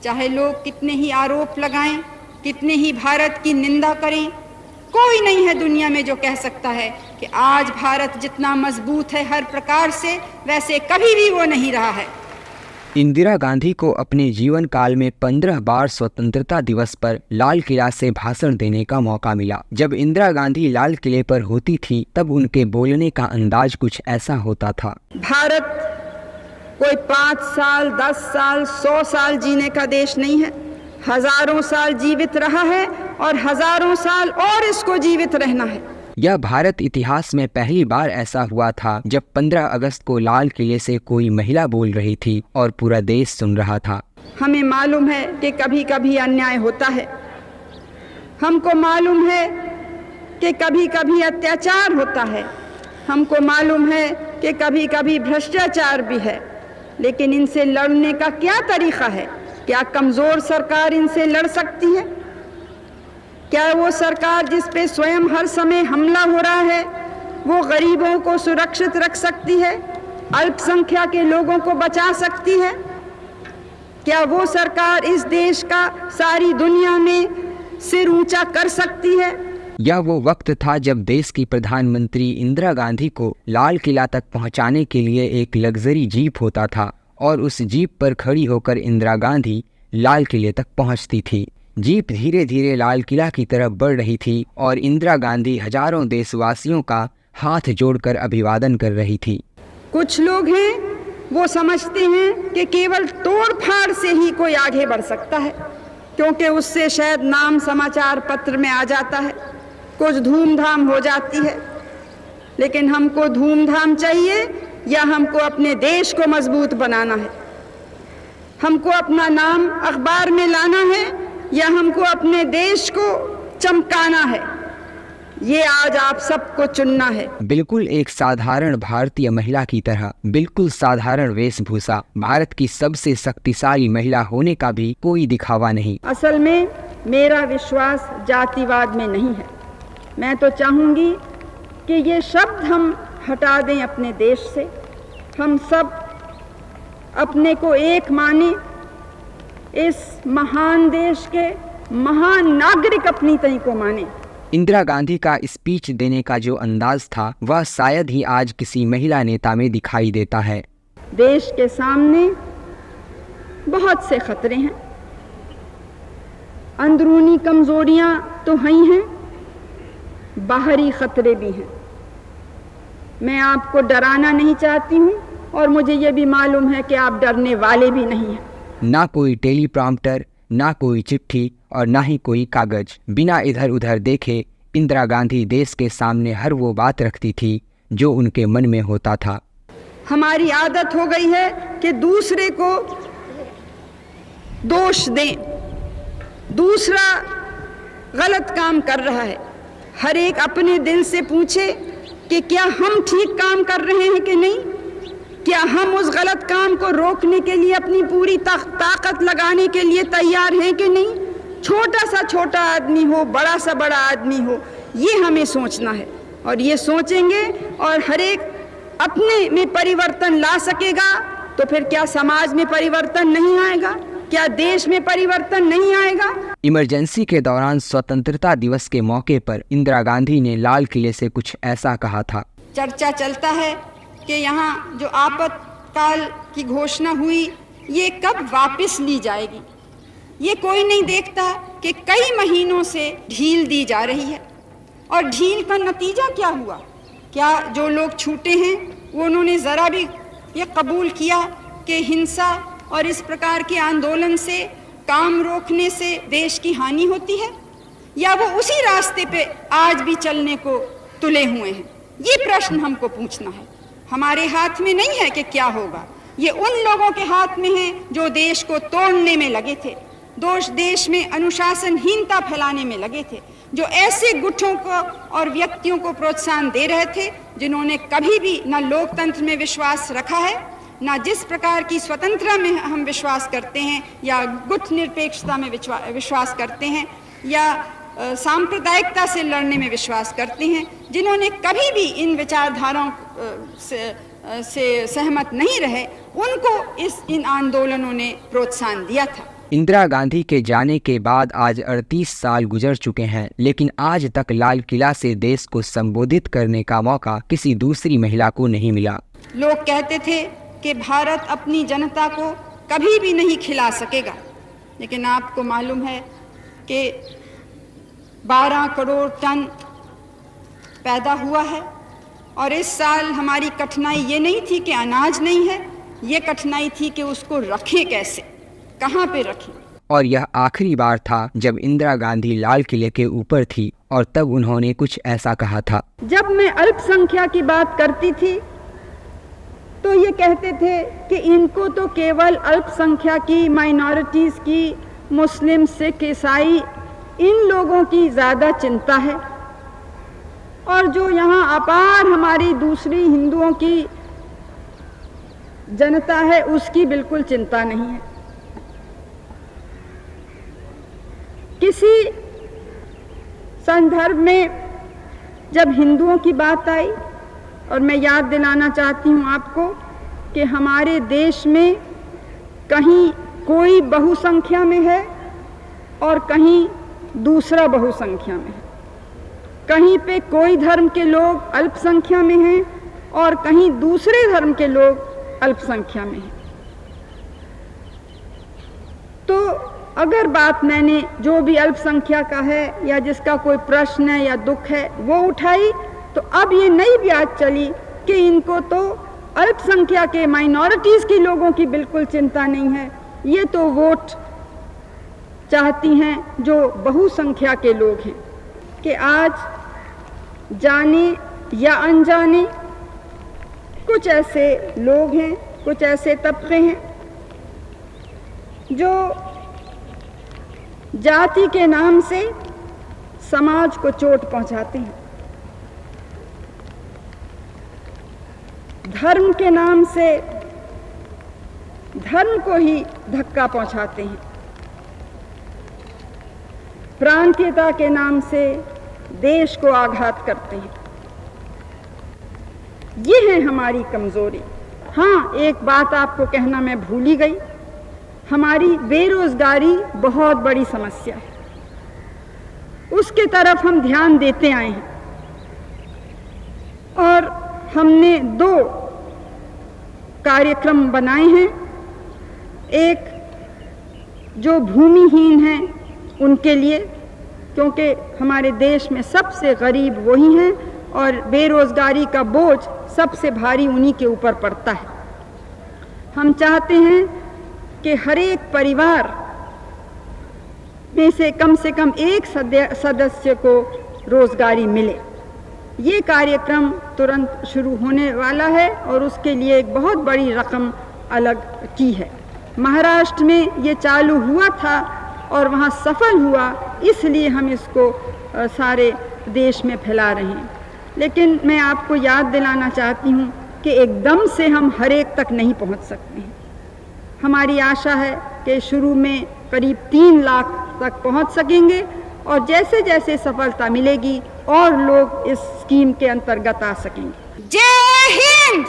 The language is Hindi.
चाहे लोग कितने ही आरोप लगाएं, कितने ही भारत की निंदा करें, कोई नहीं है दुनिया में जो कह सकता है कि आज भारत जितना मजबूत है हर प्रकार से, वैसे कभी भी वो नहीं रहा है। इंदिरा गांधी को अपने जीवन काल में 15 बार स्वतंत्रता दिवस पर लाल किला से भाषण देने का मौका मिला। जब इंदिरा गांधी लाल किले पर होती थी तब उनके बोलने का अंदाज कुछ ऐसा होता था। भारत कोई 5 साल, 10 साल, 100 साल जीने का देश नहीं है। हजारों साल जीवित रहा है और हजारों साल और इसको जीवित रहना है। यह भारत इतिहास में पहली बार ऐसा हुआ था जब 15 अगस्त को लाल किले से कोई महिला बोल रही थी और पूरा देश सुन रहा था। हमें मालूम है कि कभी कभी अन्याय होता है, हमको मालूम है कि कभी कभी अत्याचार होता है, हमको मालूम है कि कभी कभी भ्रष्टाचार भी है, लेकिन इनसे लड़ने का क्या तरीका है? क्या कमजोर सरकार इनसे लड़ सकती है? क्या वो सरकार जिस पे स्वयं हर समय हमला हो रहा है वो गरीबों को सुरक्षित रख सकती है, अल्पसंख्यक के लोगों को बचा सकती है? क्या वो सरकार इस देश का सारी दुनिया में सिर ऊंचा कर सकती है? यह वो वक्त था जब देश की प्रधानमंत्री इंदिरा गांधी को लाल किला तक पहुंचाने के लिए एक लग्जरी जीप होता था और उस जीप पर खड़ी होकर इंदिरा गांधी लाल किले तक पहुंचती थी। जीप धीरे धीरे लाल किला की तरफ बढ़ रही थी और इंदिरा गांधी हजारों देशवासियों का हाथ जोड़कर अभिवादन कर रही थी। कुछ लोग हैं वो समझते हैं कि केवल तोड़फाड़ से ही कोई आगे बढ़ सकता है, क्योंकि उससे शायद नाम समाचार पत्र में आ जाता है, कुछ धूमधाम हो जाती है। लेकिन हमको धूमधाम चाहिए या हमको अपने देश को मजबूत बनाना है? हमको अपना नाम अखबार में लाना है या हमको अपने देश को चमकाना है? ये आज आप सबको चुनना है। बिल्कुल एक साधारण भारतीय महिला की तरह, बिल्कुल साधारण वेशभूषा, भारत की सबसे शक्तिशाली महिला होने का भी कोई दिखावा नहीं। असल में मेरा विश्वास जातिवाद में नहीं है। मैं तो चाहूंगी कि ये शब्द हम हटा दें अपने देश से, हम सब अपने को एक माने, इस महान देश के महान नागरिक अपनी तय को माने। इंदिरा गांधी का स्पीच देने का जो अंदाज था वह शायद ही आज किसी महिला नेता में दिखाई देता है। देश के सामने बहुत से खतरे हैं, अंदरूनी कमजोरियां तो हैं हैं, बाहरी खतरे भी हैं। मैं आपको डराना नहीं चाहती हूँ और मुझे ये भी मालूम है कि आप डरने वाले भी नहीं हैं। ना कोई टेलीप्रॉम्प्टर, ना कोई चिट्ठी और ना ही कोई कागज। बिना इधर उधर देखे इंदिरा गांधी देश के सामने हर वो बात रखती थी जो उनके मन में होता था। हमारी आदत हो गई है कि दूसरे को दोष दें, दूसरा गलत काम कर रहा है। हर एक अपने दिल से पूछे कि क्या हम ठीक काम कर रहे हैं कि नहीं, क्या हम उस गलत काम को रोकने के लिए अपनी पूरी ताकत लगाने के लिए तैयार हैं कि नहीं। छोटा सा छोटा आदमी हो, बड़ा सा बड़ा आदमी हो, ये हमें सोचना है और ये सोचेंगे और हर एक अपने में परिवर्तन ला सकेगा तो फिर क्या समाज में परिवर्तन नहीं आएगा? क्या देश में परिवर्तन नहीं आएगा? इमरजेंसी के दौरान स्वतंत्रता दिवस के मौके पर इंदिरा गांधी ने लाल किले से कुछ ऐसा कहा था। चर्चा चलता है कि यहाँ जो आपातकाल की घोषणा हुई ये कब वापस ली जाएगी। ये कोई नहीं देखता कि कई महीनों से ढील दी जा रही है और ढील का नतीजा क्या हुआ। क्या जो लोग छूटे हैं वो उन्होंने ज़रा भी ये कबूल किया कि हिंसा और इस प्रकार के आंदोलन से, काम रोकने से देश की हानि होती है, या वो उसी रास्ते पे आज भी चलने को तुले हुए हैं? ये प्रश्न हमको पूछना है। हमारे हाथ में नहीं है कि क्या होगा, ये उन लोगों के हाथ में है जो देश को तोड़ने में लगे थे, देश में अनुशासनहीनता फैलाने में लगे थे, जो ऐसे गुटों को और व्यक्तियों को प्रोत्साहन दे रहे थे जिन्होंने कभी भी न लोकतंत्र में विश्वास रखा है, न जिस प्रकार की स्वतंत्रता में हम विश्वास करते हैं या गुट निरपेक्षता में विश्वास करते हैं या सांप्रदायिकता से लड़ने में विश्वास करते हैं, जिन्होंने कभी भी इन विचारधाराओं से सहमत नहीं रहे, उनको इन आंदोलनों ने प्रोत्साहन दिया था। इंदिरा गांधी के जाने के बाद आज 38 साल गुजर चुके हैं, लेकिन आज तक लाल किला से देश को संबोधित करने का मौका किसी दूसरी महिला को नहीं मिला। लोग कहते थे कि भारत अपनी जनता को कभी भी नहीं खिला सकेगा, लेकिन आपको मालूम है कि 12 करोड़ टन पैदा हुआ है। और इस साल हमारी कठिनाई ये नहीं थी कि अनाज नहीं है, ये कठिनाई थी कि उसको रखें कैसे, कहाँ पे रखें। और यह आखिरी बार था जब इंदिरा गांधी लाल किले के ऊपर थी और तब उन्होंने कुछ ऐसा कहा था। जब मैं अल्पसंख्यक की बात करती थी तो ये कहते थे कि इनको तो केवल अल्पसंख्यक की, माइनॉरिटीज़ की, मुस्लिम, सिख, ईसाई, इन लोगों की ज़्यादा चिंता है, और जो यहाँ अपार हमारी दूसरी हिंदुओं की जनता है उसकी बिल्कुल चिंता नहीं है। किसी संदर्भ में जब हिंदुओं की बात आई, और मैं याद दिलाना चाहती हूँ आपको कि हमारे देश में कहीं कोई बहुसंख्या में है और कहीं दूसरा बहुसंख्या में है, कहीं पे कोई धर्म के लोग अल्पसंख्या में हैं और कहीं दूसरे धर्म के लोग अल्पसंख्या में हैं। तो अगर बात मैंने जो भी अल्पसंख्या का है या जिसका कोई प्रश्न है या दुख है वो उठाई, तो अब ये नई बात चली कि इनको तो अल्पसंख्या के, माइनॉरिटीज़ के लोगों की बिल्कुल चिंता नहीं है, ये तो वोट चाहती हैं जो बहुसंख्या के लोग हैं। कि आज जाने या अनजाने कुछ ऐसे लोग हैं, कुछ ऐसे तबके हैं जो जाति के नाम से समाज को चोट पहुंचाते हैं, धर्म के नाम से धर्म को ही धक्का पहुंचाते हैं, प्रांतीयता के नाम से देश को आघात करते हैं। ये है हमारी कमजोरी। हाँ, एक बात आपको कहना मैं भूल ही गई, हमारी बेरोजगारी बहुत बड़ी समस्या है, उसके तरफ हम ध्यान देते आए हैं और हमने 2 कार्यक्रम बनाए हैं। एक जो भूमिहीन हैं उनके लिए, क्योंकि हमारे देश में सबसे गरीब वही हैं और बेरोजगारी का बोझ सबसे भारी उन्हीं के ऊपर पड़ता है। हम चाहते हैं कि हर एक परिवार में से कम एक सदस्य को रोजगारी मिले। ये कार्यक्रम तुरंत शुरू होने वाला है और उसके लिए एक बहुत बड़ी रकम अलग की है। महाराष्ट्र में ये चालू हुआ था और वहाँ सफल हुआ, इसलिए हम इसको सारे देश में फैला रहे हैं। लेकिन मैं आपको याद दिलाना चाहती हूँ कि एकदम से हम हर एक तक नहीं पहुँच सकते हैं। हमारी आशा है कि शुरू में करीब 3 लाख तक पहुँच सकेंगे और जैसे जैसे सफलता मिलेगी और लोग इस स्कीम के अंतर्गत आ सकेंगे। जय हिंद।